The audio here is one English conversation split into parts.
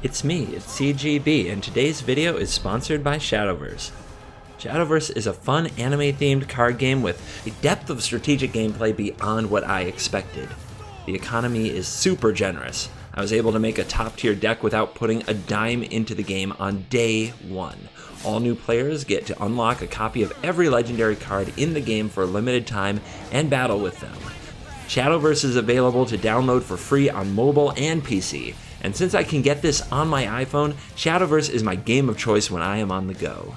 It's me, it's CGB, and today's video is sponsored by Shadowverse. Shadowverse is a fun anime-themed card game with a depth of strategic gameplay beyond what I expected. The economy is super generous. I was able to make a top-tier deck without putting a dime into the game on day one. All new players get to unlock a copy of every legendary card in the game for a limited time and battle with them. Shadowverse is available to download for free on mobile and PC, and since I can get this on my iPhone, Shadowverse is my game of choice when I am on the go.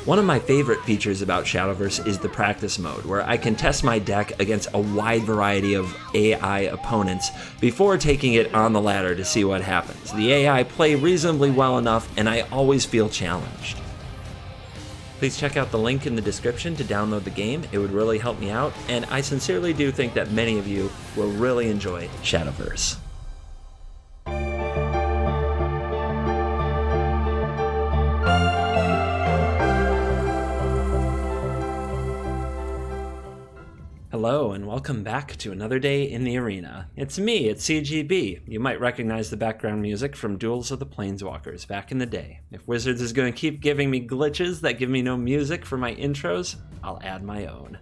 One of my favorite features about Shadowverse is the practice mode, where I can test my deck against a wide variety of AI opponents before taking it on the ladder to see what happens. The AI play reasonably well enough, and I always feel challenged. Please check out the link in the description to download the game. It would really help me out, and I sincerely do think that many of you will really enjoy Shadowverse. Hello and welcome back to another day in the arena. It's me, it's CGB. You might recognize the background music from Duels of the Planeswalkers back in the day. If Wizards is going to keep giving me glitches that give me no music for my intros, I'll add my own.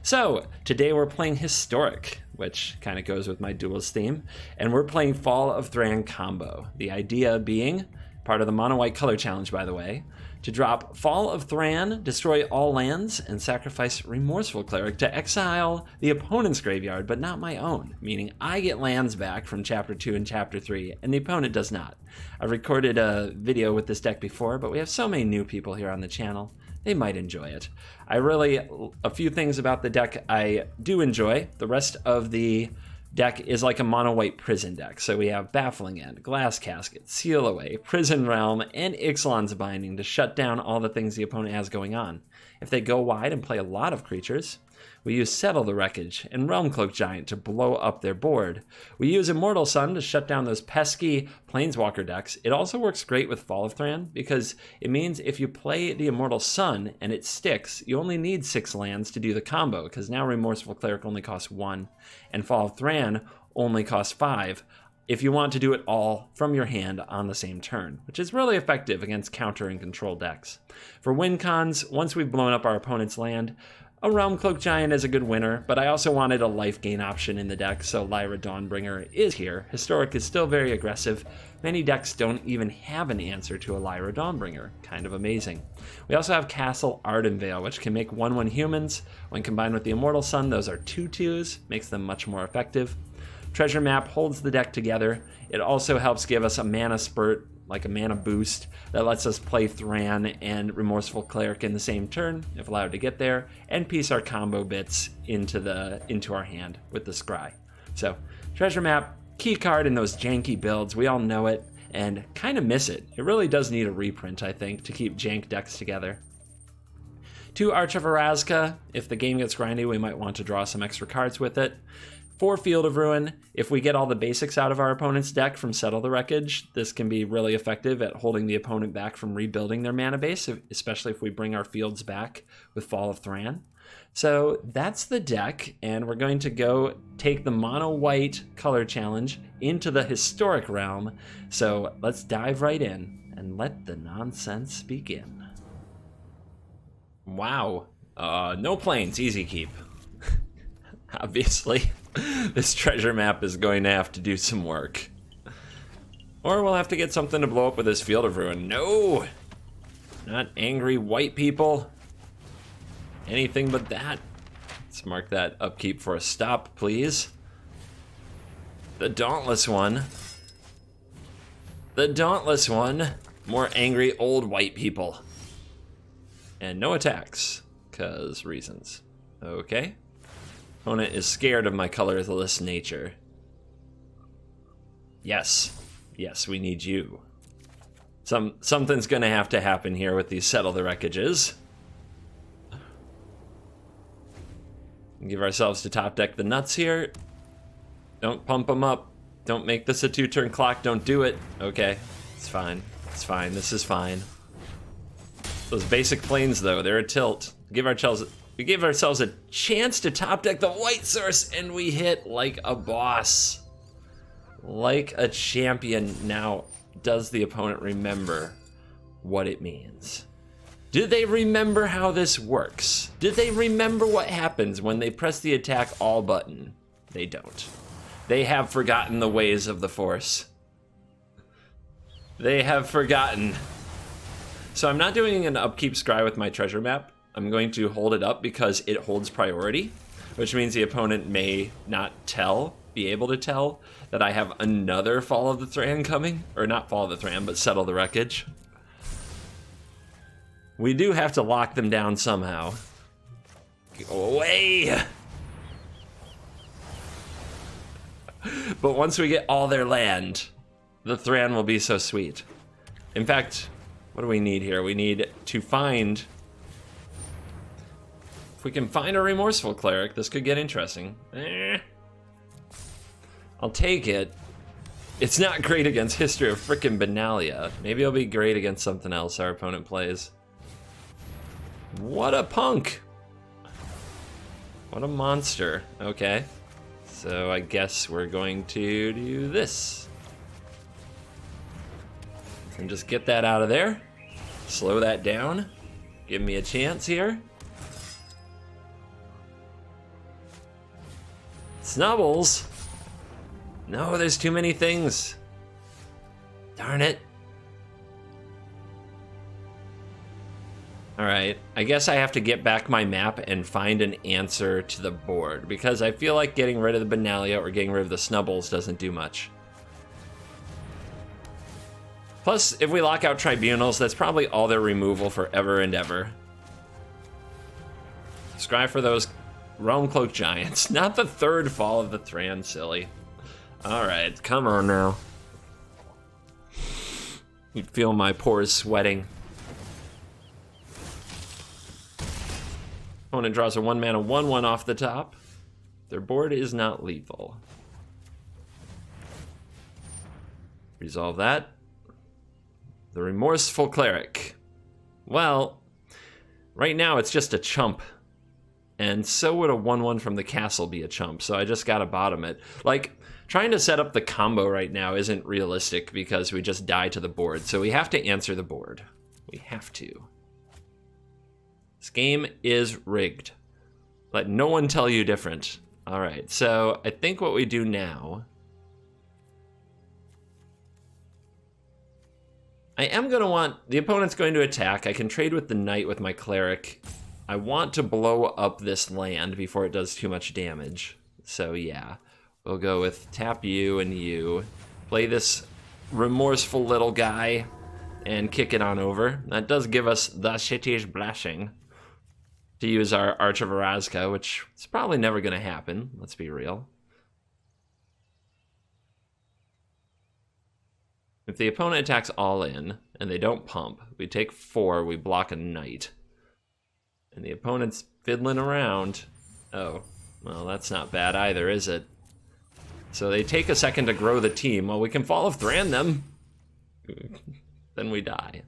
So, today we're playing Historic, which kind of goes with my Duels theme, and we're playing Fall of Thran combo. The idea being, part of the mono white color challenge by the way, to drop Fall of Thran, destroy all lands, and sacrifice Remorseful Cleric to exile the opponent's graveyard, but not my own, meaning I get lands back from Chapter 2 and Chapter 3, and the opponent does not. I've recorded a video with this deck before, but we have so many new people here on the channel, they might enjoy it. A few things about the deck I do enjoy. The rest of the deck is like a mono white prison deck. So we have Baffling End, Glass Casket, Seal Away, Prison Realm, and Ixalan's Binding to shut down all the things the opponent has going on. If they go wide and play a lot of creatures, we use Settle the Wreckage and Realm Cloak Giant to blow up their board. We use Immortal Sun to shut down those pesky Planeswalker decks. It also works great with Fall of Thran because it means if you play the Immortal Sun and it sticks, you only need 6 lands to do the combo because now Remorseful Cleric only costs 1 and Fall of Thran only costs 5 if you want to do it all from your hand on the same turn, which is really effective against counter and control decks. For win cons, once we've blown up our opponent's land, a Realm Cloak Giant is a good winner, but I also wanted a life gain option in the deck, so Lyra Dawnbringer is here. Historic is still very aggressive. Many decks don't even have an answer to a Lyra Dawnbringer. Kind of amazing. We also have Castle Ardenvale, which can make 1/1 humans. When combined with the Immortal Sun, those are 2/2s, makes them much more effective. Treasure Map holds the deck together. It also helps give us a mana spurt, like a mana boost, that lets us play Thran and Remorseful Cleric in the same turn, if allowed to get there, and piece our combo bits into our hand with the Scry. So, Treasure Map, key card in those janky builds, we all know it, and kind of miss it. It really does need a reprint, I think, to keep jank decks together. 2 Arch of Orazca, if the game gets grindy, we might want to draw some extra cards with it. 4 Field of Ruin, if we get all the basics out of our opponent's deck from Settle the Wreckage, this can be really effective at holding the opponent back from rebuilding their mana base, especially if we bring our fields back with Fall of Thran. So that's the deck, and we're going to go take the mono white color challenge into the Historic realm. So let's dive right in and let the nonsense begin. Wow, no planes, easy keep. Obviously, this treasure map is going to have to do some work. Or we'll have to get something to blow up with this Field of Ruin. No! Not angry white people. Anything but that. Let's mark that upkeep for a stop, please. The Dauntless one. The Dauntless one. More angry old white people. And no attacks, 'cause reasons. Okay. Opponent is scared of my colorless nature. Yes. Yes, we need you. Something's gonna have to happen here with these Settle the Wreckages. Give ourselves to top deck the nuts here. Don't pump them up. Don't make this a 2-turn clock. Don't do it. Okay, it's fine. It's fine. This is fine. Those basic planes, though, they're a tilt. We gave ourselves a chance to top deck the white source, and we hit like a boss. Like a champion. Now, does the opponent remember what it means? Do they remember how this works? Did they remember what happens when they press the attack all button? They don't. They have forgotten the ways of the Force. They have forgotten. So I'm not doing an upkeep scry with my treasure map. I'm going to hold it up because it holds priority, which means the opponent may not be able to tell that I have another Fall of the Thran coming. Or not Fall of the Thran, but Settle the Wreckage. We do have to lock them down somehow. Go away! But once we get all their land, the Thran will be so sweet. In fact, what do we need here? We need to find... If we can find a Remorseful Cleric, this could get interesting. I'll take it. It's not great against History of Frickin' Benalia. Maybe it'll be great against something else our opponent plays. What a punk! What a monster. Okay. So I guess we're going to do this. And just get that out of there. Slow that down. Give me a chance here. Snubbles! No, there's too many things. Darn it. Alright, I guess I have to get back my map and find an answer to the board, because I feel like getting rid of the Benalia or getting rid of the Snubbles doesn't do much. Plus, if we lock out Tribunals, that's probably all their removal forever and ever. Scry for those Realm Cloak Giants. Not the third Fall of the Thran, silly. Alright, come on now. You feel my pores sweating. Opponent draws a 1-mana 1/1 off the top. Their board is not lethal. Resolve that. The Remorseful Cleric. Well, right now it's just a chump. And so would a 1/1 from the castle be a chump, so I just gotta bottom it. Like, trying to set up the combo right now isn't realistic because we just die to the board, so we have to answer the board. We have to. This game is rigged. Let no one tell you different. Alright, so I think what we do now... I am going to want... The opponent's going to attack. I can trade with the knight with my cleric. I want to blow up this land before it does too much damage. So yeah, we'll go with tap you and you. Play this remorseful little guy and kick it on over. That does give us the city's blessing to use our Arch of Erazka, which is probably never going to happen, let's be real. If the opponent attacks all in, and they don't pump, we take 4, we block a knight. And the opponent's fiddling around. Oh, well, that's not bad either, is it? So they take a second to grow the team. Well, we can Fall of Thran them. Then we die.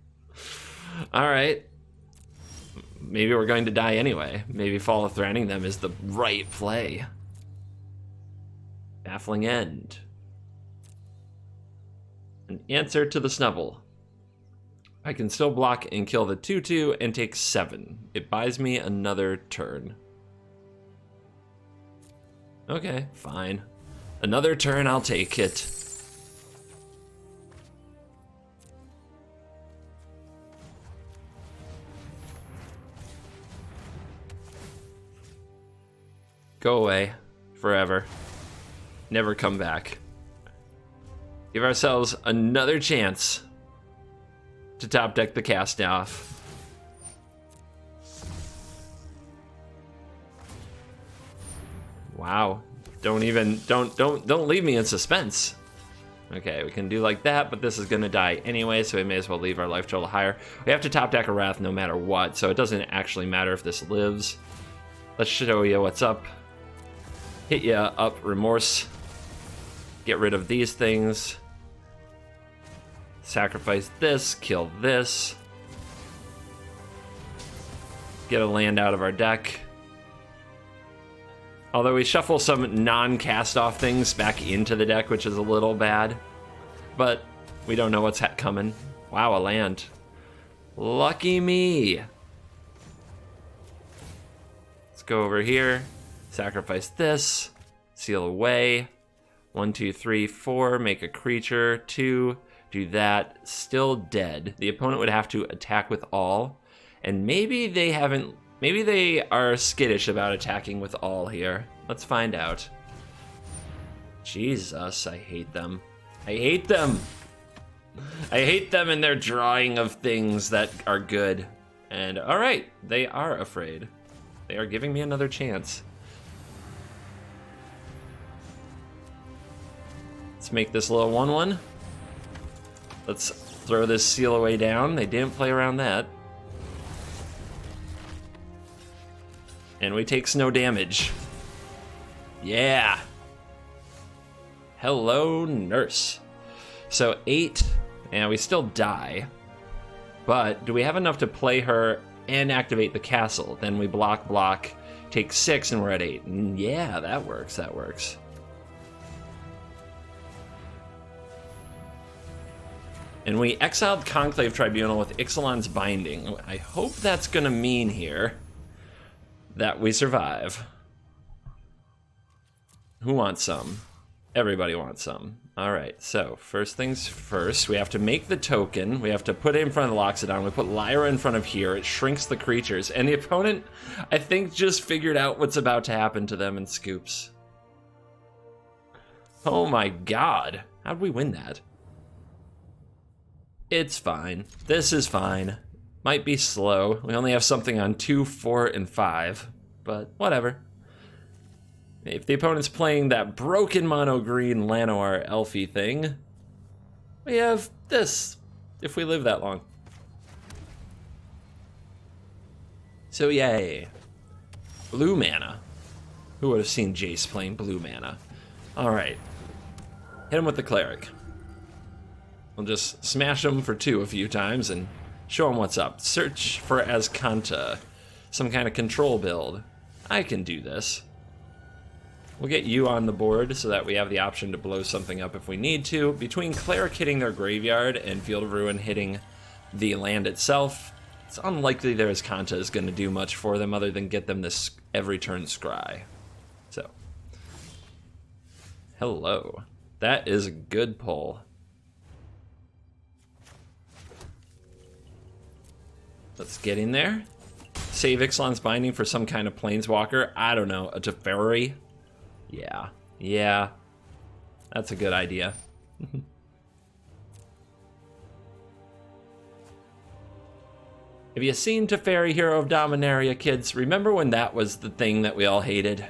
Alright. Maybe we're going to die anyway. Maybe Fall of Thranning them is the right play. Baffling End. An answer to the Snubble. I can still block and kill the 2/2 and take 7. It buys me another turn. Okay, fine. Another turn, I'll take it. Go away. Forever. Never come back. Give ourselves another chance to top deck the cast off. Wow. Don't leave me in suspense. Okay, we can do like that, but this is gonna die anyway, so we may as well leave our life total higher. We have to top deck a Wrath no matter what, so it doesn't actually matter if this lives. Let's show you what's up. Hit ya up, Remorse. Get rid of these things. Sacrifice this, kill this. Get a land out of our deck. Although we shuffle some non-cast-off things back into the deck, which is a little bad. But We don't know what's coming. Wow, a land. Lucky me. Let's go over here. Sacrifice this. Seal away. 1, 2, 3, 4. Make a creature. 2. Do that. Still dead. The opponent would have to attack with all. And maybe they haven't... Maybe they are skittish about attacking with all here. Let's find out. Jesus, I hate them. I hate them! I hate them and their drawing of things that are good. And alright, they are afraid. They are giving me another chance. Let's make this little 1/1. Let's throw this seal away down. They didn't play around that. And we take no damage. Yeah. Hello, nurse. So 8, and we still die. But do we have enough to play her and activate the castle? Then we block, take 6, and we're at 8. And yeah, that works, that works. And we exiled Conclave Tribunal with Ixalan's Binding. I hope that's gonna mean here that we survive. Who wants some? Everybody wants some. All right, so first things first, we have to make the token. We have to put it in front of the Loxodon. We put Lyra in front of here. It shrinks the creatures. And the opponent, I think, just figured out what's about to happen to them and scoops. Oh my god. How'd we win that? It's fine. This is fine. Might be slow. We only have something on 2, 4, and 5. But whatever. If the opponent's playing that broken mono green Llanowar Elfie thing, we have this, if we live that long. So yay. Blue mana. Who would have seen Jace playing blue mana? Alright. Hit him with the Cleric. We'll just smash him for 2 a few times and show him what's up. Search for Azcanta. Some kind of control build. I can do this. We'll get you on the board so that we have the option to blow something up if we need to. Between Cleric hitting their graveyard and Field of Ruin hitting the land itself, it's unlikely their Azcanta is going to do much for them other than get them this every turn scry. So, hello. That is a good pull. Let's get in there. Save Ixalan's Binding for some kind of Planeswalker. I don't know, a Teferi? Yeah. That's a good idea. Have you seen Teferi, Hero of Dominaria, kids? Remember when that was the thing that we all hated?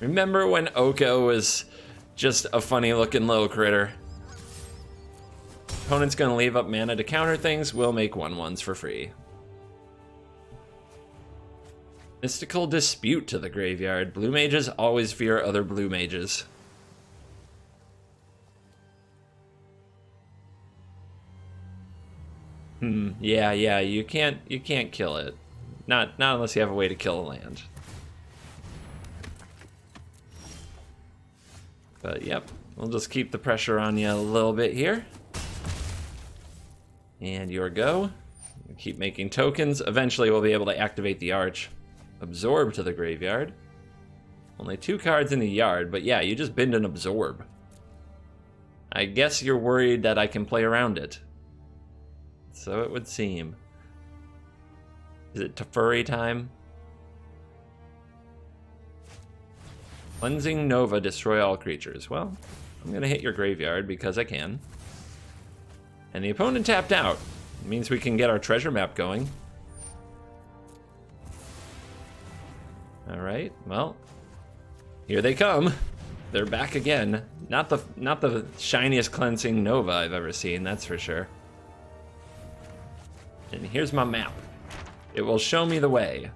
Remember when Oko was just a funny looking little critter? Opponent's gonna leave up mana to counter things, we'll make 1/1s for free. Mystical Dispute to the graveyard. Blue mages always fear other blue mages. Yeah, you can't kill it. Not unless you have a way to kill a land. But yep, we'll just keep the pressure on you a little bit here. And your go. Keep making tokens. Eventually we'll be able to activate the Arch. Absorb to the graveyard. Only 2 cards in the yard, but yeah, you just bind an Absorb. I guess you're worried that I can play around it. So it would seem. Is it Teferi time? Cleansing Nova, destroy all creatures. Well, I'm gonna hit your graveyard because I can. And the opponent tapped out. It means we can get our treasure map going. Alright, well, here they come. They're back again. Not the shiniest cleansing Nova I've ever seen, that's for sure. And here's my map. It will show me the way.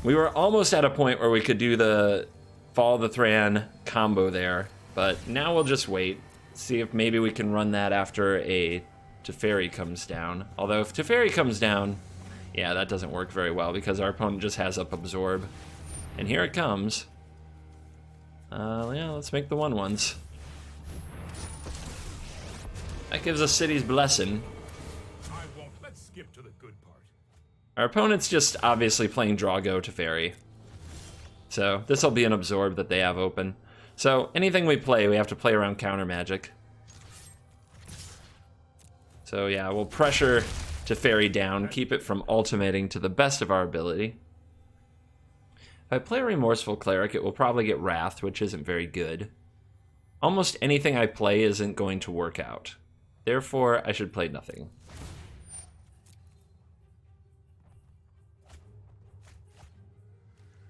We were almost at a point where we could do the Follow the Thran combo there, but now we'll just wait. See if maybe we can run that after a Teferi comes down. Although if Teferi comes down, yeah, that doesn't work very well because our opponent just has up Absorb. And here it comes. Yeah, let's make the 1/1s. That gives us City's Blessing. I won't. Let's skip to the good part. Our opponent's just obviously playing Draw-Go Teferi. So this will be an Absorb that they have open. So anything we play, we have to play around counter magic. So yeah, we'll pressure Teferi down, keep it from ultimating to the best of our ability. If I play a Remorseful Cleric, it will probably get Wrath, which isn't very good. Almost anything I play isn't going to work out. Therefore, I should play nothing.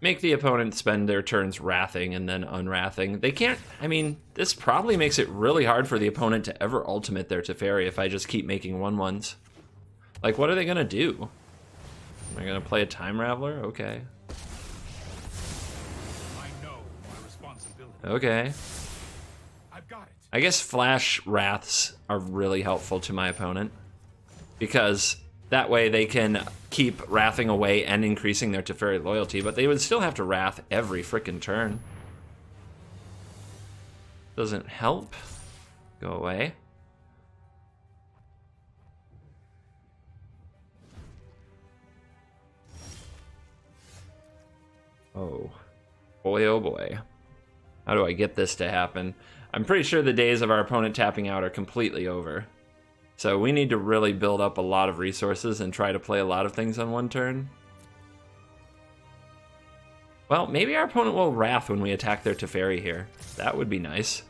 Make the opponent spend their turns wrathing and then unwrathing. They can't, I mean, this probably makes it really hard for the opponent to ever ultimate their Teferi if I just keep making 1/1s. Like, what are they gonna do? Am I gonna play a Time Raveler? Okay. I know my responsibility. Okay. I've got it. I guess Flash Wraths are really helpful to my opponent, because that way they can keep wrathing away and increasing their Teferi loyalty, but they would still have to wrath every frickin' turn. Doesn't help. Go away. Oh. Boy, oh boy. How do I get this to happen? I'm pretty sure the days of our opponent tapping out are completely over. So we need to really build up a lot of resources and try to play a lot of things on one turn. Well, maybe our opponent will Wrath when we attack their Teferi here. That would be nice.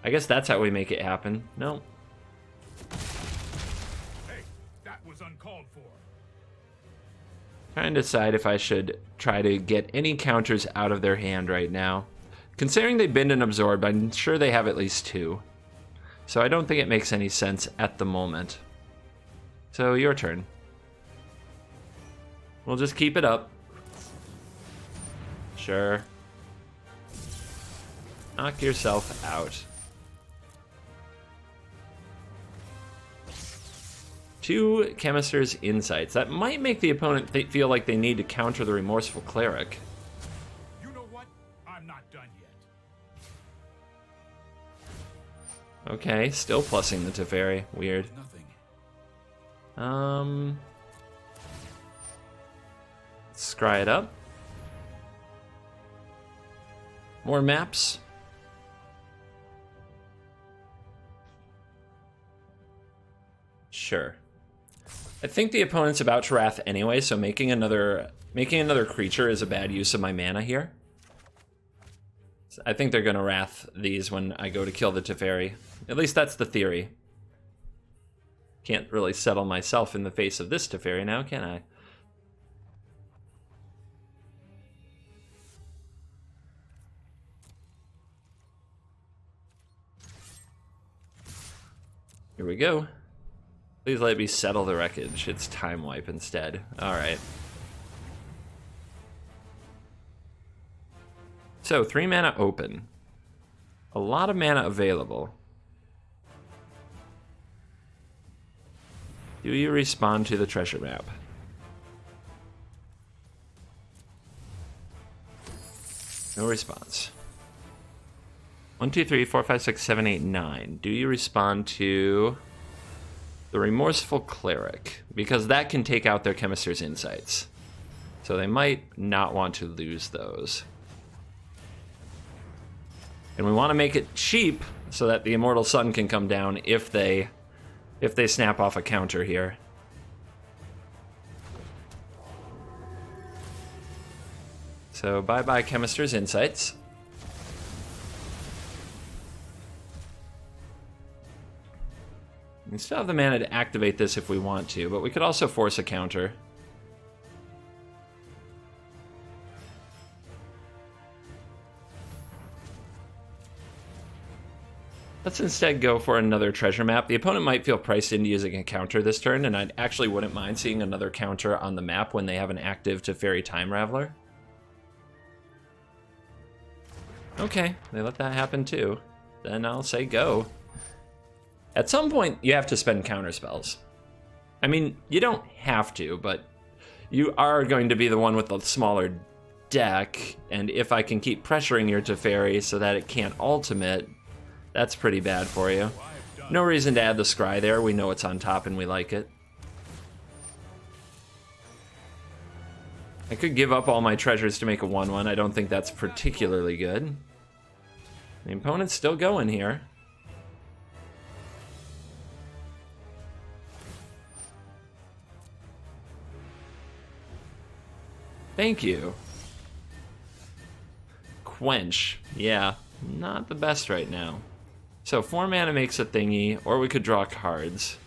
I guess that's how we make it happen. No. Hey, that was uncalled for. Trying to decide if I should try to get any counters out of their hand right now. Considering they bend and absorb, I'm sure they have at least 2. So I don't think it makes any sense at the moment. So your turn. We'll just keep it up. Sure. Knock yourself out. 2 Chemist's Insights. That might make the opponent feel like they need to counter the Remorseful Cleric. You know what? I'm not done yet. Okay, still plussing the Teferi. Weird. Nothing. Let's scry it up. More maps. Sure. I think the opponent's about to wrath anyway, so making another creature is a bad use of my mana here. I think they're gonna wrath these when I go to kill the Teferi. At least that's the theory. Can't really settle myself in the face of this Teferi now, can I? Here we go. Please let me settle the wreckage. It's Time Wipe instead. Alright. So, 3 mana open. A lot of mana available. Do you respond to the treasure map? No response. 1, 2, 3, 4, 5, 6, 7, 8, 9. Do you respond to the Remorseful Cleric? Because that can take out their Chemist's Insights. So they might not want to lose those. And we want to make it cheap so that the Immortal Sun can come down if they snap off a counter here. So bye-bye Chemist's Insights. We still have the mana to activate this if we want to, but we could also force a counter. Let's instead go for another treasure map. The opponent might feel priced into using a counter this turn, and I actually wouldn't mind seeing another counter on the map when they have an active Teferi Time Raveler. Okay, they let that happen too. Then I'll say go. At some point, you have to spend counter spells. I mean, you don't have to, but you are going to be the one with the smaller deck, and if I can keep pressuring your Teferi so that it can't ultimate, that's pretty bad for you. I've No reason to add the scry there. We know it's on top and we like it. I could give up all my treasures to make a 1/1. I don't think that's particularly good. The opponent's still going here. Thank you. Quench. Yeah, not the best right now. So 4 mana makes a thingy, or we could draw cards.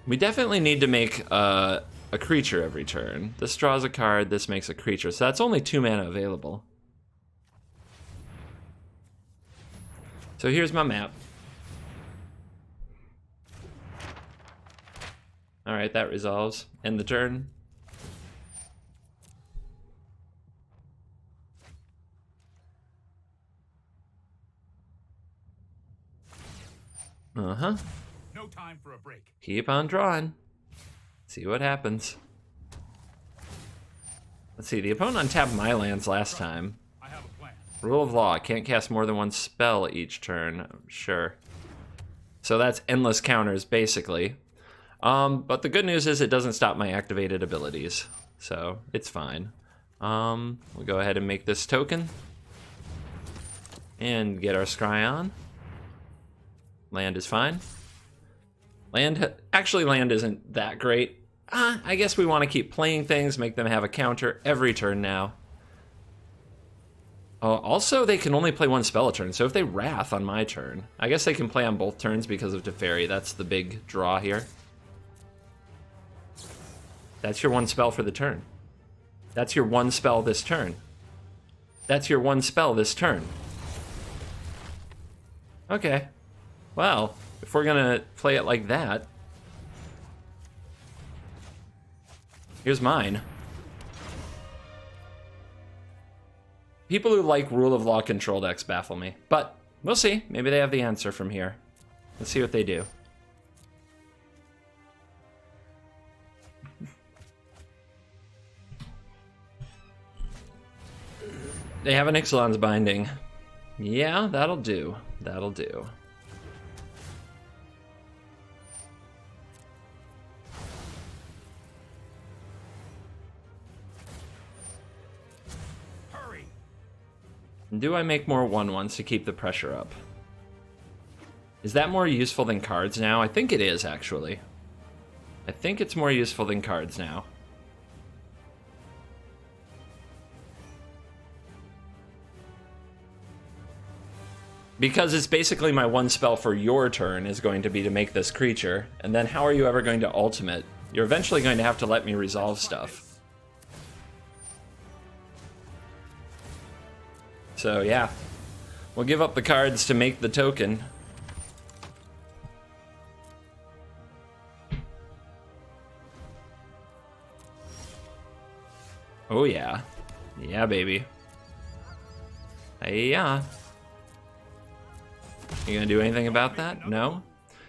We definitely need to make a creature every turn. This draws a card, this makes a creature. So that's only 2 mana available. So here's my map. Alright, that resolves. End the turn. Uh-huh. No time for a break. Keep on drawing. See what happens. Let's see, the opponent untapped my lands last time. I have a plan. Rule of law, can't cast more than 1 spell each turn. Sure. So that's endless counters, basically. But the good news is it doesn't stop my activated abilities. So, it's fine. We'll go ahead and make this token. And get our scry on. Land is fine. Actually, land isn't that great. I guess we want to keep playing things, make them have a counter every turn now. Also, they can only play 1 spell a turn, so if they Wrath on my turn, I guess they can play on both turns because of Teferi. That's the big draw here. That's your 1 spell for the turn. That's your 1 spell this turn. That's your 1 spell this turn. Okay. Well, if we're gonna play it like that, here's mine. People who like rule of law control decks baffle me, but we'll see. Maybe they have the answer from here. Let's see what they do. They have an Ixalan's Binding. Yeah, that'll do. That'll do. Hurry. Do I make more 1/1s to keep the pressure up? Is that more useful than cards now? I think it is, actually. I think it's more useful than cards now. Because it's basically my 1 spell for your turn is going to be to make this creature, and then how are you ever going to ultimate? You're eventually going to have to let me resolve stuff. So yeah, we'll give up the cards to make the token. Oh yeah. Yeah, baby. Hey, yeah. You gonna do anything about that? No?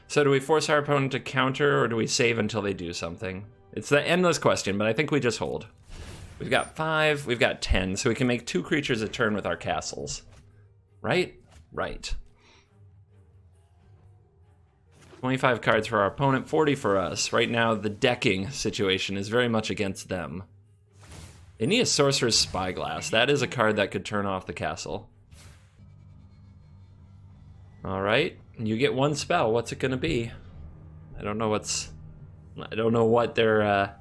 So do we force our opponent to counter, or do we save until they do something? It's the endless question, but I think we just hold. We've got 5, we've got 10, so we can make 2 creatures a turn with our castles. Right? Right. 25 cards for our opponent, 40 for us. Right now, the decking situation is very much against them. They need a Sorcerer's Spyglass. That is a card that could turn off the castle. Alright, you get 1 spell. What's it gonna be? I don't know what they're,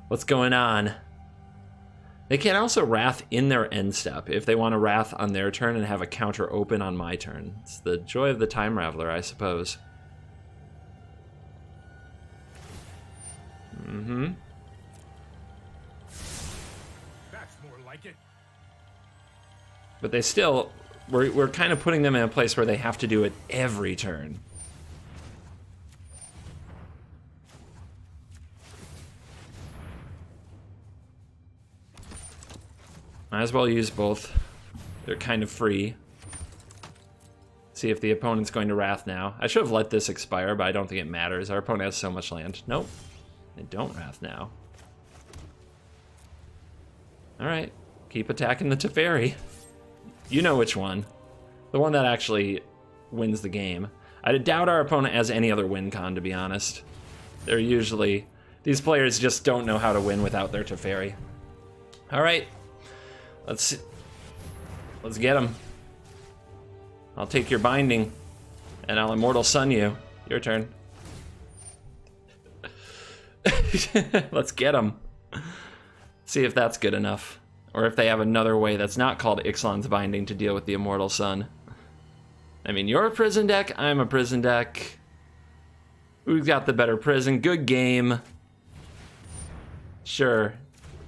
what's going on. They can also Wrath in their end step if they want to Wrath on their turn and have a counter open on my turn. It's the joy of the Time Raveler, I suppose. Mm-hmm. That's more like it. But they still, we're kind of putting them in a place where they have to do it every turn. Might as well use both. They're kind of free. See if the opponent's going to Wrath now. I should have let this expire, but I don't think it matters. Our opponent has so much land. Nope. They don't Wrath now. Alright, keep attacking the Teferi. You know which one. The one that actually wins the game. I doubt our opponent has any other win con, to be honest. They're usually... These players just don't know how to win without their Teferi. Alright. Let's get him. I'll take your binding, and I'll Immortal Sun you. Your turn. Let's get him. See if that's good enough. Or if they have another way that's not called Ixalan's Binding to deal with the Immortal Sun. I mean, you're a prison deck, I'm a prison deck. Who's got the better prison? Good game. Sure.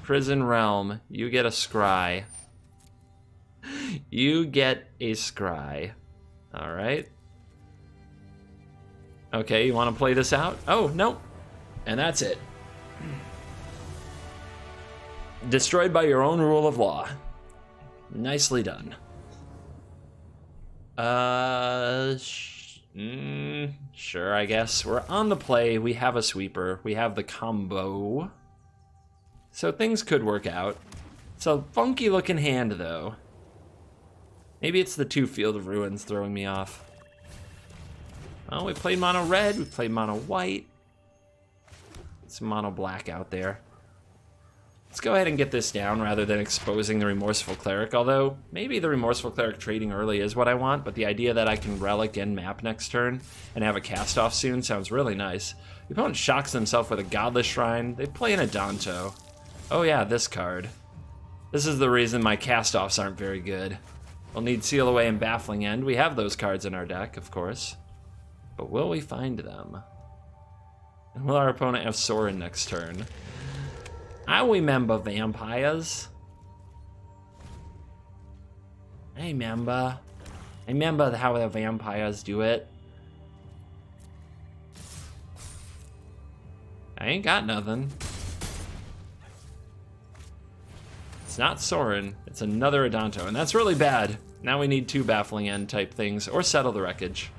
Prison Realm. You get a scry. You get a scry. Alright. Okay, you want to play this out? Oh, no. And that's it. Destroyed by your own rule of law. Nicely done. Sure, I guess. We're on the play. We have a sweeper. We have the combo. So things could work out. It's a funky looking hand, though. Maybe it's the 2 Field of Ruins throwing me off. Oh, we played mono red. We played mono white. It's mono black out there. Let's go ahead and get this down rather than exposing the Remorseful Cleric, although maybe the Remorseful Cleric trading early is what I want, but the idea that I can relic and map next turn and have a cast off soon sounds really nice. The opponent shocks himself with a Godless Shrine. They play an Adanto. Oh yeah, this card. This is the reason my cast offs aren't very good. We'll need Seal Away and Baffling End. We have those cards in our deck, of course. But will we find them? And will our opponent have Sorin next turn? I remember vampires. I remember how the vampires do it. I ain't got nothing. It's not Sorin, it's another Adanto, and that's really bad. Now we need 2 Baffling End type things, or Settle the Wreckage.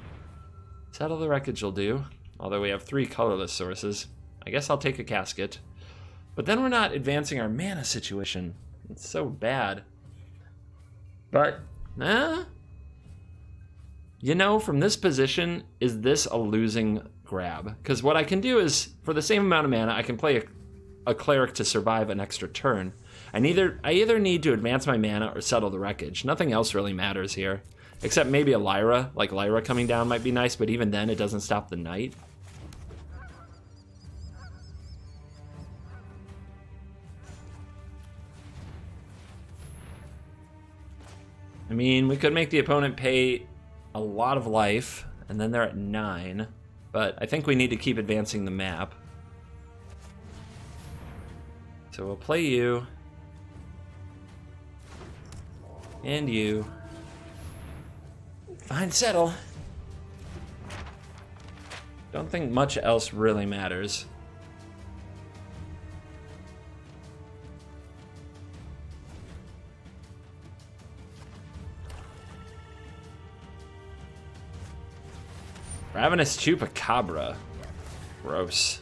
Settle the Wreckage will do, although we have 3 colorless sources. I guess I'll take a Casket. But then we're not advancing our mana situation. It's so bad. But, you know, from this position, is this a losing grab? Because what I can do is, for the same amount of mana, I can play a Cleric to survive an extra turn. I either need to advance my mana or Settle the Wreckage. Nothing else really matters here. Except maybe a Lyra. Like, Lyra coming down might be nice, but even then, it doesn't stop the Knight. I mean, we could make the opponent pay a lot of life, and then they're at 9. But I think we need to keep advancing the map. So we'll play you. And you. Fine, settle. Don't think much else really matters. Ravenous Chupacabra. Gross.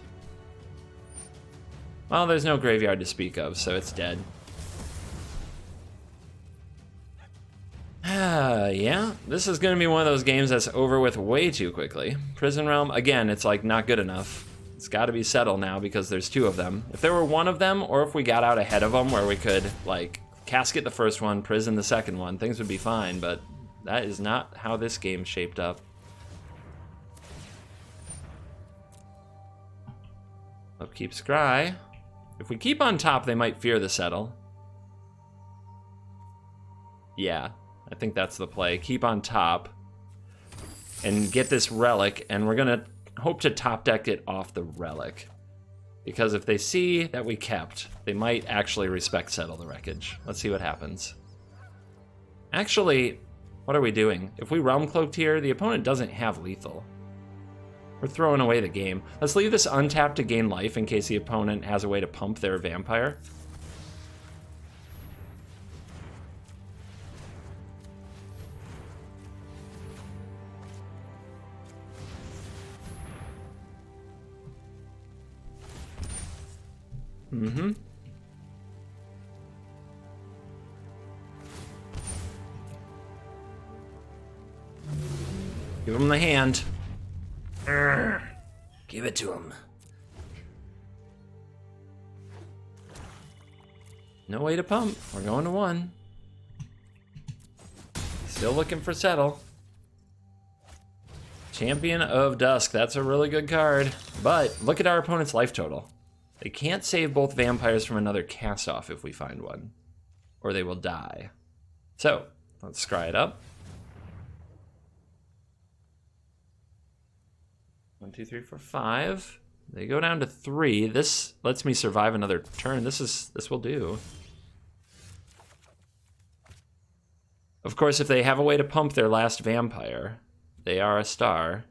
Well, there's no graveyard to speak of, so it's dead. Yeah, this is going to be one of those games that's over with way too quickly. Prison Realm, again, it's like not good enough. It's got to be Settle now because there's 2 of them. If there were 1 of them, or if we got out ahead of them where we could, like, Casket the first one, Prison the second one, things would be fine, but that is not how this game shaped up. Upkeep Scry. If we keep on top, they might fear the Settle. Yeah, I think that's the play. Keep on top and get this Relic, and we're gonna hope to top deck it off the Relic. Because if they see that we kept, they might actually respect Settle the Wreckage. Let's see what happens. Actually, what are we doing? If we Realm Cloaked here, the opponent doesn't have lethal. We're throwing away the game. Let's leave this untapped to gain life in case the opponent has a way to pump their vampire. Give him the hand. Give it to him. No way to pump. We're going to 1. Still looking for Settle. Champion of Dusk. That's a really good card. But look at our opponent's life total. They can't save both vampires from another cast-off if we find one, or they will die. So, let's scry it up. 1, 2, 3, 4, 5. They go down to 3. This lets me survive another turn. This will do. Of course, if they have a way to pump their last vampire, they are a star.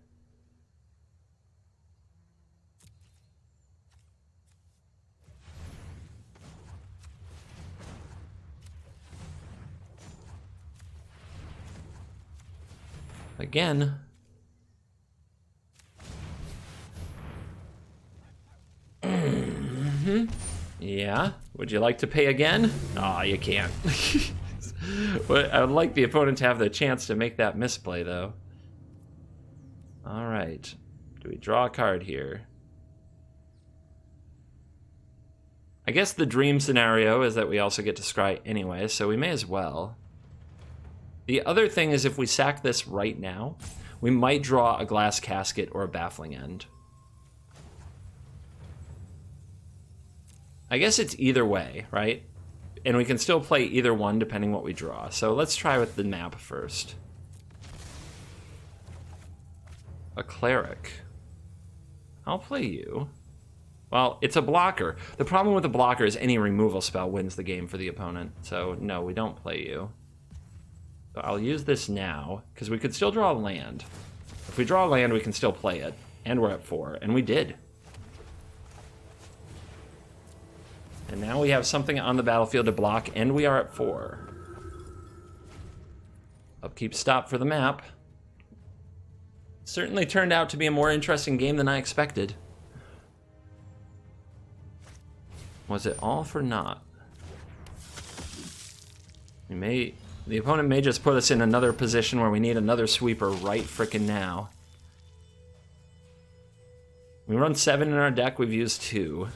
Again. Yeah. Would you like to pay again? Aw, you can't. I would like the opponent to have the chance to make that misplay, though. All right. Do we draw a card here? I guess the dream scenario is that we also get to scry anyway, so we may as well. The other thing is if we sack this right now, we might draw a glass casket or a baffling end. I guess it's either way, right? And we can still play either one depending what we draw. So let's try with the map first. A cleric. I'll play you. Well, it's a blocker. The problem with a blocker is any removal spell wins the game for the opponent. So no, we don't play you. So I'll use this now, because we could still draw a land. If we draw a land, we can still play it. And we're at 4, and we did. And now we have something on the battlefield to block, and we are at 4. Upkeep stop for the map. Certainly turned out to be a more interesting game than I expected. Was it all for naught? The opponent may just put us in another position where we need another sweeper right frickin' now. We run 7 in our deck, we've used 2.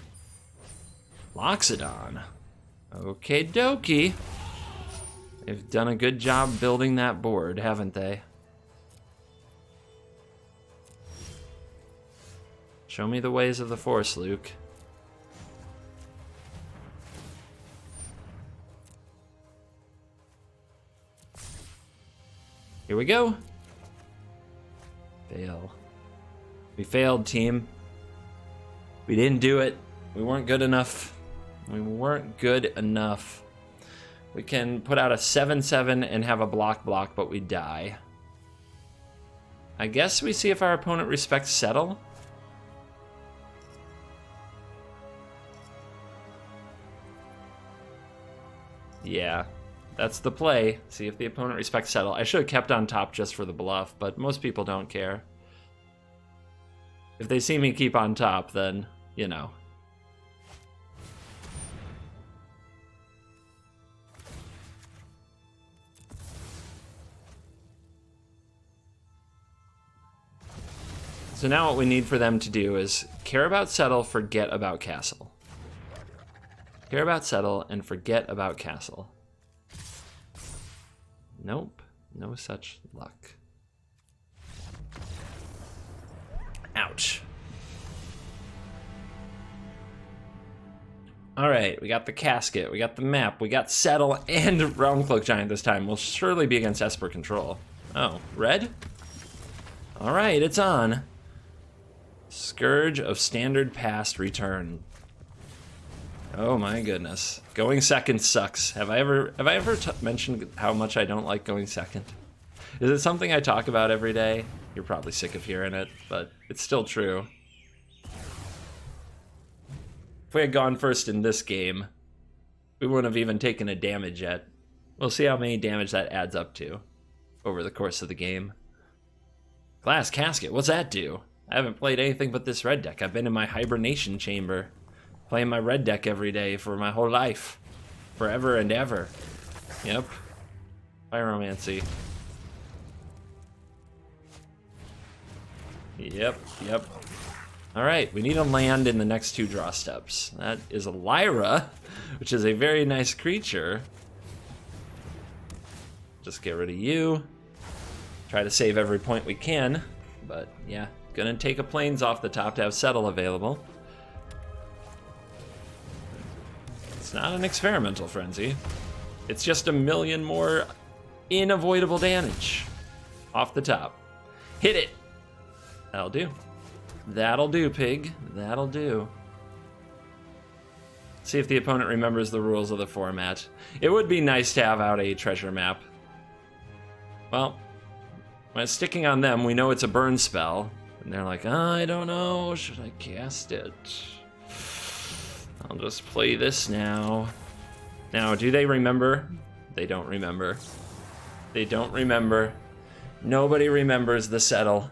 Loxodon. Okie dokie. They've done a good job building that board, haven't they? Show me the ways of the Force, Luke. Here we go. Fail. We failed, team. We didn't do it. We weren't good enough. We weren't good enough. We can put out a 7/7 and have a block, but we die. I guess we see if our opponent respects Settle. Yeah, that's the play. See if the opponent respects Settle. I should have kept on top just for the bluff, but most people don't care. If they see me keep on top, then, you know. So now what we need for them to do is care about Settle, forget about Castle. Care about Settle and forget about Castle. Nope, no such luck. Ouch. All right, we got the casket, we got the map, we got Settle and Realmcloak Giant this time. We'll surely be against Esper Control. Oh, red? All right, it's on. Scourge of Standard Past return. Oh my goodness. Going second sucks. Have I ever mentioned how much I don't like going second? Is it something I talk about every day? You're probably sick of hearing it, but it's still true. If we had gone first in this game, we wouldn't have even taken a damage yet. We'll see how many damage that adds up to over the course of the game. Glass Casket, what's that do? I haven't played anything but this red deck. I've been in my hibernation chamber, playing my red deck every day for my whole life. Forever and ever. Yep. Pyromancy. Yep, yep. Alright, we need a land in the next 2 draw steps. That is a Lyra, which is a very nice creature. Just get rid of you. Try to save every point we can. But yeah, gonna take a plains off the top to have Settle available. It's not an experimental frenzy. It's just a million more unavoidable damage off the top. Hit it. That'll do. That'll do, pig. That'll do. See if the opponent remembers the rules of the format. It would be nice to have out a treasure map. Well, when it's sticking on them, we know it's a burn spell. And they're like, I don't know, should I cast it? I'll just play this now. Now, do they remember? They don't remember. They don't remember. Nobody remembers the Settle.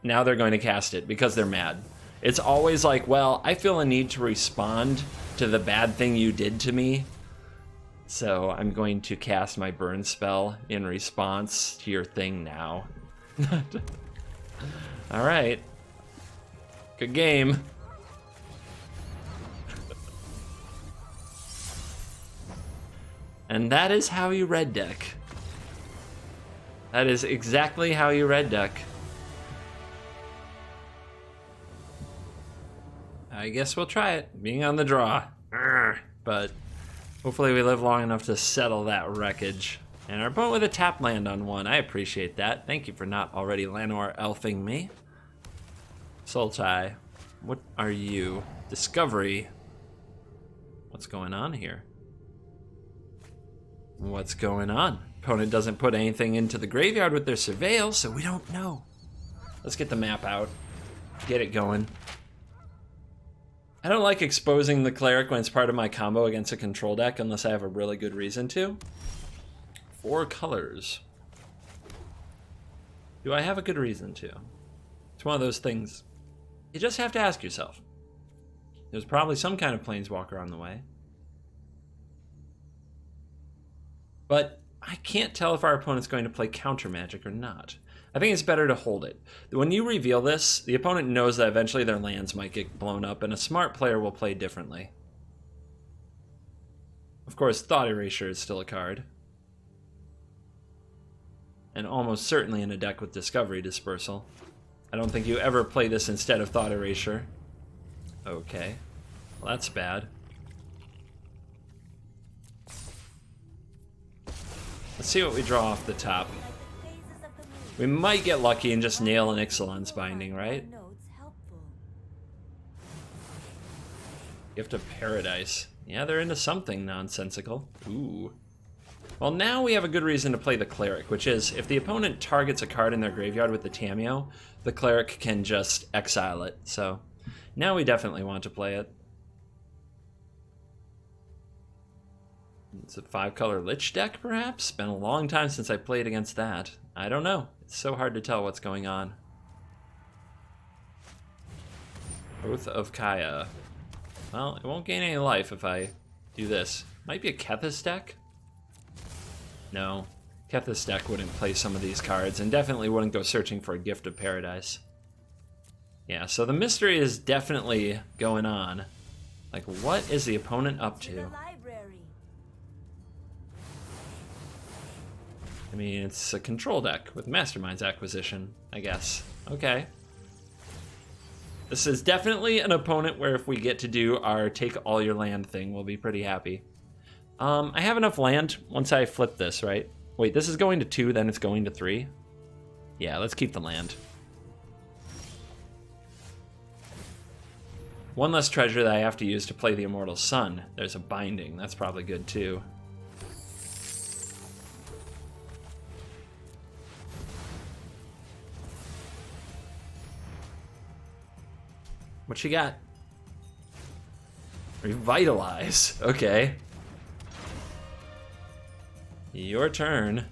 Now they're going to cast it because they're mad. It's always like, well, I feel a need to respond to the bad thing you did to me. So I'm going to cast my burn spell in response to your thing now. All right. Good game. And that is how you red deck. That is exactly how you red deck. I guess we'll try it, being on the draw. But hopefully we live long enough to settle that wreckage. And our opponent with a tap land on 1. I appreciate that. Thank you for not already Llanowar elfing me. Sultai, what are you? Discovery. What's going on here? What's going on? Opponent doesn't put anything into the graveyard with their surveil, so we don't know. Let's get the map out. Get it going. I don't like exposing the cleric when it's part of my combo against a control deck unless I have a really good reason to. 4 colors. Do I have a good reason to? It's one of those things you just have to ask yourself. There's probably some kind of planeswalker on the way. But I can't tell if our opponent's going to play counter magic or not. I think it's better to hold it. When you reveal this, the opponent knows that eventually their lands might get blown up, and a smart player will play differently. Of course, Thought Erasure is still a card. And almost certainly in a deck with Discovery Dispersal. I don't think you ever play this instead of Thought Erasure. Okay. Well, that's bad. Let's see what we draw off the top. We might get lucky and just nail an Ixalan's Binding, right? Gift of Paradise. Yeah, they're into something nonsensical. Ooh. Well, now we have a good reason to play the Cleric, which is, if the opponent targets a card in their graveyard with the Tamiyo, the Cleric can just exile it. So, now we definitely want to play it. It's a 5-color Lich deck, perhaps? Been a long time since I played against that. I don't know. It's so hard to tell what's going on. Oath of Kaya. Well, it won't gain any life if I do this. Might be a Kethis deck? No. Kethis deck wouldn't play some of these cards, and definitely wouldn't go searching for a Gift of Paradise. Yeah, so the mystery is definitely going on. Like, what is the opponent up to? I mean, it's a control deck with Mastermind's Acquisition, I guess. Okay. This is definitely an opponent where if we get to do our take all your land thing, we'll be pretty happy. I have enough land once I flip this, right? Wait, this is going to 2, then it's going to 3? Yeah, let's keep the land. One less treasure that I have to use to play the Immortal Sun. There's a Binding. That's probably good, too. What you got? Revitalize. Okay. Your turn.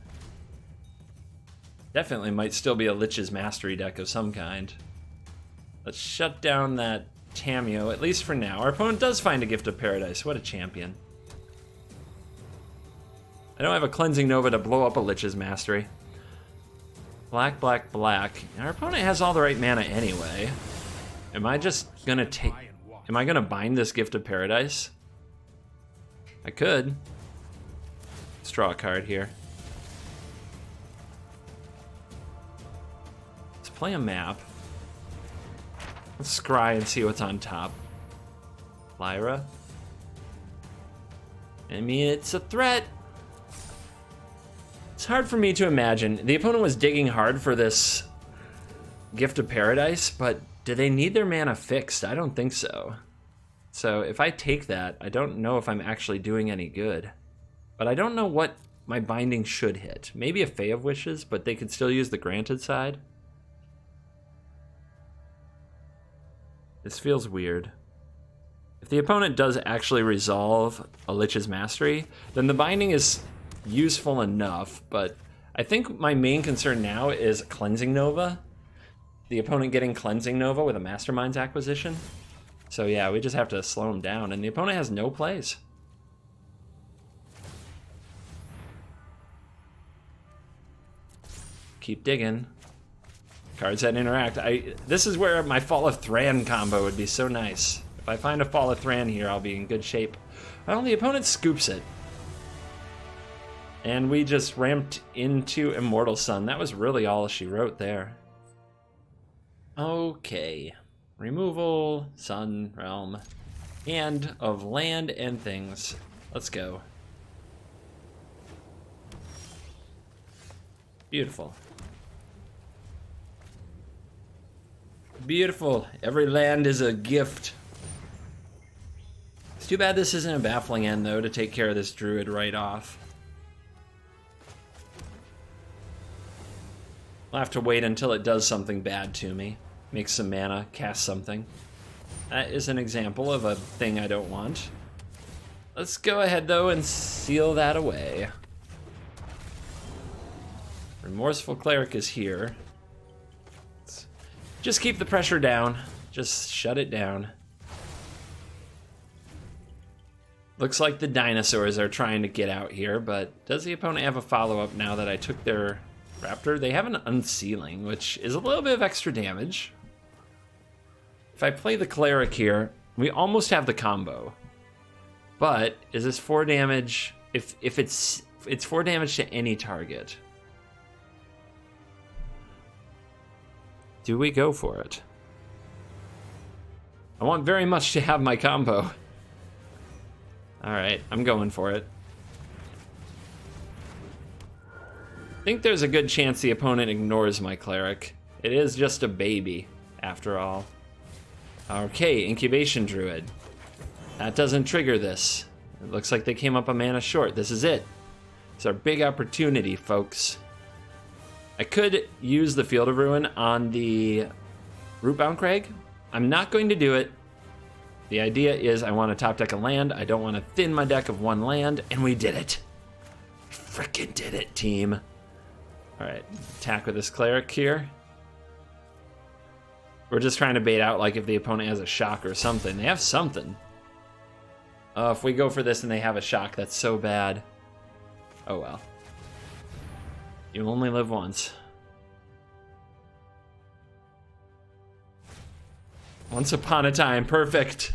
Definitely might still be a Lich's Mastery deck of some kind. Let's shut down that Tamiyo, at least for now. Our opponent does find a Gift of Paradise. What a champion. I don't have a Cleansing Nova to blow up a Lich's Mastery. Black, black, black. Our opponent has all the right mana anyway. Am I just gonna take... Am I gonna bind this Gift of Paradise? I could. Let's draw a card here. Let's play a map. Let's scry and see what's on top. Lyra. I mean, it's a threat. It's hard for me to imagine. The opponent was digging hard for this Gift of Paradise, but do they need their mana fixed? I don't think so. So if I take that, I don't know if I'm actually doing any good. But I don't know what my binding should hit. Maybe a Fae of Wishes, but they could still use the granted side. This feels weird. If the opponent does actually resolve a Lich's Mastery, then the binding is useful enough, but I think my main concern now is Cleansing Nova. The opponent getting Cleansing Nova with a Mastermind's acquisition. So yeah, we just have to slow him down, and the opponent has no plays. Keep digging. Cards that interact. This is where my Fall of Thran combo would be so nice. If I find a Fall of Thran here, I'll be in good shape. Well, the opponent scoops it. And we just ramped into Immortal Sun. That was really all she wrote there. Okay. Removal, Sun, Realm, and of land and things. Let's go. Beautiful. Beautiful. Every land is a gift. It's too bad this isn't a baffling end, though, to take care of this druid right off. I'll have to wait until it does something bad to me. Make some mana, cast something. That is an example of a thing I don't want. Let's go ahead, though, and seal that away. Remorseful Cleric is here. Let's just keep the pressure down. Just shut it down. Looks like the dinosaurs are trying to get out here, but does the opponent have a follow-up now that I took their Raptor? They have an Unsealing, which is a little bit of extra damage. If I play the Cleric here, we almost have the combo. But is this 4 damage? If it's 4 damage to any target. Do we go for it? I want very much to have my combo. Alright, I'm going for it. I think there's a good chance the opponent ignores my Cleric. It is just a baby, after all. Okay, Incubation Druid. That doesn't trigger this. It looks like they came up a mana short. This is it. It's our big opportunity, folks. I could use the Field of Ruin on the Rootbound Crag. I'm not going to do it. The idea is I want to top deck a land. I don't want to thin my deck of 1 land, and we did it. Frickin' did it, team. Alright, attack with this Cleric here. We're just trying to bait out, like, if the opponent has a shock or something. They have something. If we go for this and they have a shock, that's so bad. Oh well. You only live once. Once upon a time, perfect.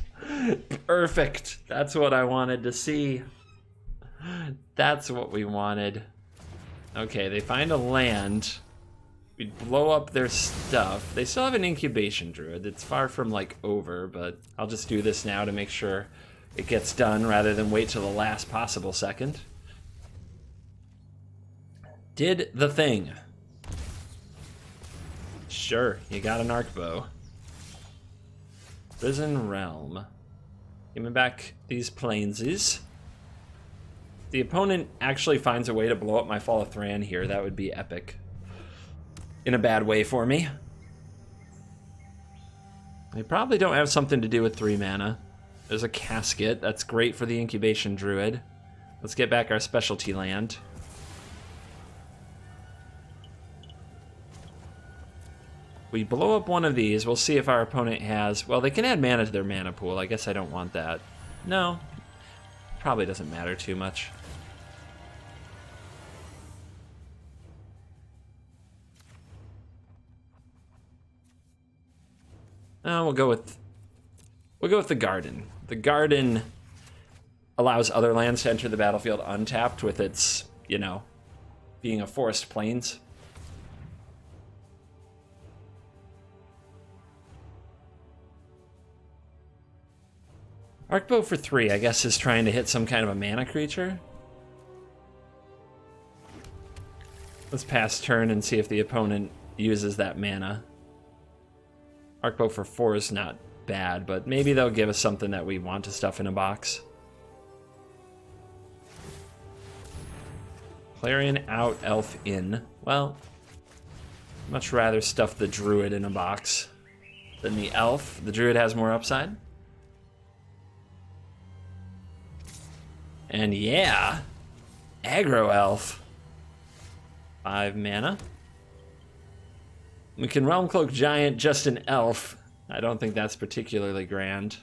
Perfect. That's what I wanted to see. That's what we wanted. Okay, they find a land. We blow up their stuff. They still have an Incubation Druid. It's far from, like, over, but I'll just do this now to make sure it gets done rather than wait till the last possible second. Did the thing. Sure, you got an arc bow. Risen Realm. Give me back these planesies. The opponent actually finds a way to blow up my Fall of Thran here. That would be epic. In a bad way for me. They probably don't have something to do with 3 mana. There's a Casket. That's great for the Incubation Druid. Let's get back our specialty land. We blow up one of these. We'll see if our opponent has... Well, they can add mana to their mana pool. I guess I don't want that. No. Probably doesn't matter too much. We'll go with the garden. The garden allows other lands to enter the battlefield untapped with its, you know, being a forest plains. Arcbow for 3, I guess, is trying to hit some kind of a mana creature. Let's pass turn and see if the opponent uses that mana. Arcbow for 4 is not bad, but maybe they'll give us something that we want to stuff in a box. Clarion out, Elf in. Well, much rather stuff the Druid in a box than the Elf. The Druid has more upside. And yeah, Aggro Elf. 5 mana. We can Realm Cloak Giant just an Elf. I don't think that's particularly grand.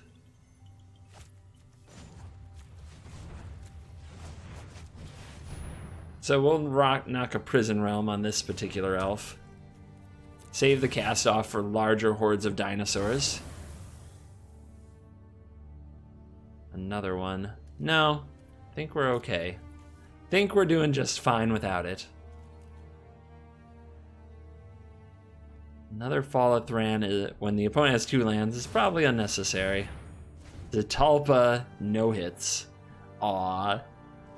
So we'll knock a Prison Realm on this particular Elf. Save the cast off for larger hordes of dinosaurs. Another one. No, I think we're okay. Think we're doing just fine without it. Another Fall of Thran is, when the opponent has 2 lands, is probably unnecessary. The Talpa, no hits. Aw.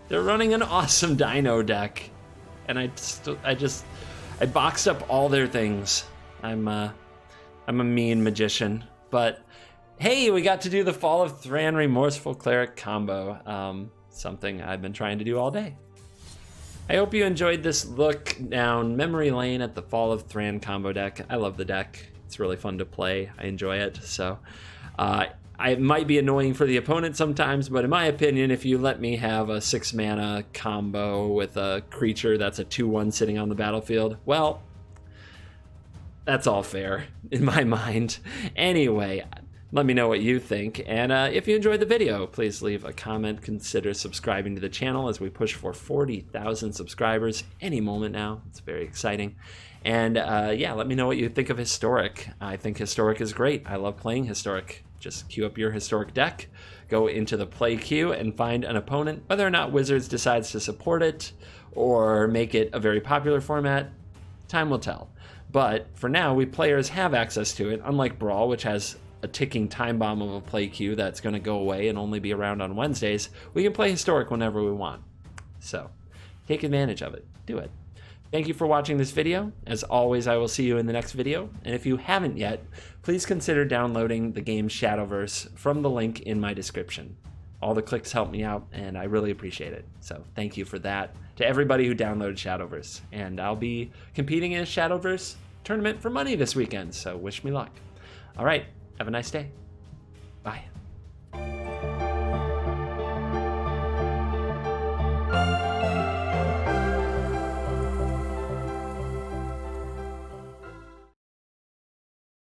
They're running an awesome dino deck. And I boxed up all their things. I'm a mean magician. But hey, we got to do the Fall of Thran Remorseful Cleric combo. Something I've been trying to do all day. I hope you enjoyed this look down memory lane at the Fall of Thran combo deck. I love the deck. It's really fun to play. I enjoy it. So it might be annoying for the opponent sometimes, but in my opinion, if you let me have a 6 mana combo with a creature that's a 2/1 sitting on the battlefield, well, that's all fair in my mind. Anyway, let me know what you think, and if you enjoyed the video, please leave a comment. Consider subscribing to the channel as we push for 40,000 subscribers any moment now. It's very exciting. And yeah, let me know what you think of Historic. I think Historic is great. I love playing Historic. Just queue up your Historic deck, go into the play queue, and find an opponent. Whether or not Wizards decides to support it or make it a very popular format, time will tell. But for now, we players have access to it, unlike Brawl, which has a ticking time bomb of a play queue that's going to go away and only be around on Wednesdays. We can play Historic whenever we want. So take advantage of it. Do it. Thank you for watching this video. As always, I will see you in the next video. And if you haven't yet, please consider downloading the game Shadowverse from the link in my description. All the clicks help me out, and I really appreciate it. So thank you for that to everybody who downloaded Shadowverse. And I'll be competing in a Shadowverse tournament for money this weekend, so wish me luck. All right. Have a nice day. Bye.